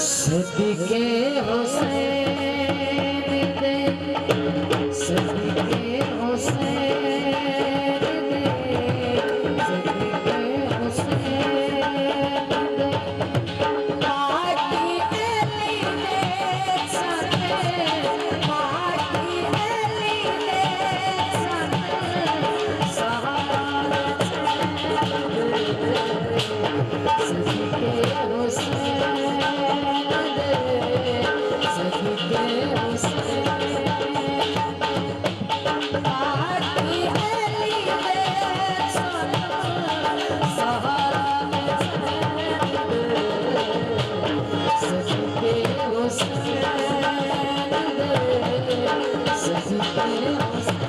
सदके हुसैन दे, सदके हुसैन दे, सदके हुसैन दे, माटी अली दे सने, माटी अली दे सने, सहारा सदके हुसैन दे, सदके हुसैन माटी अली दे सने, सहारा सदके हुसैन दे, सदके Hussain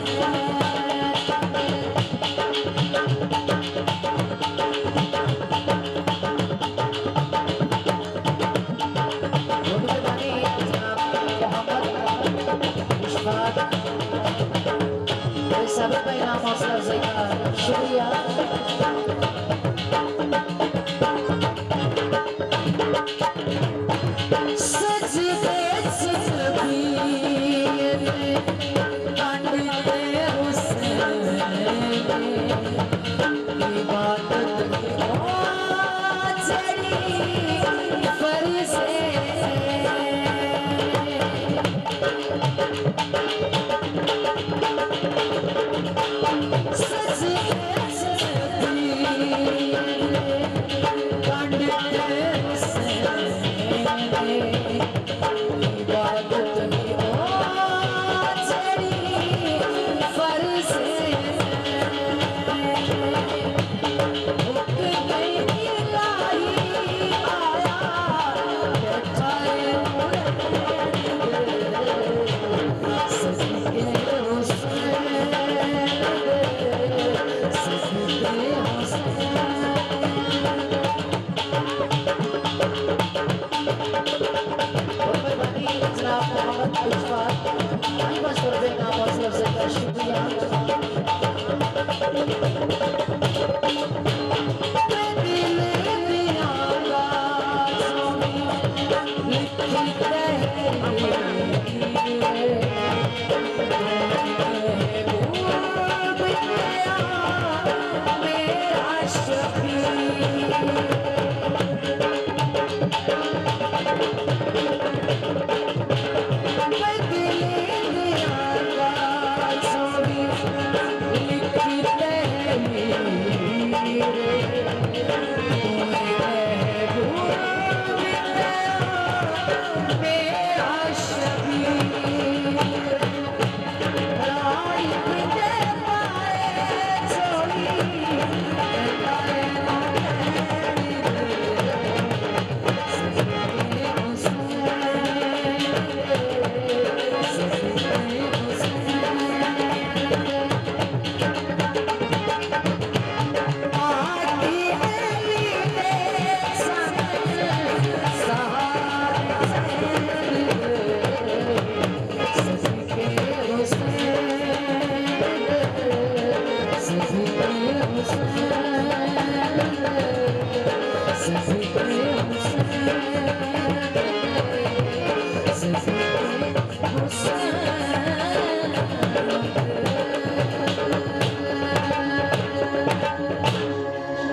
sahabat Pak Imam Maslak Zainal Syria सजदे तकबीर पंडित हुसैन इबादत की चढ़ी फरज़े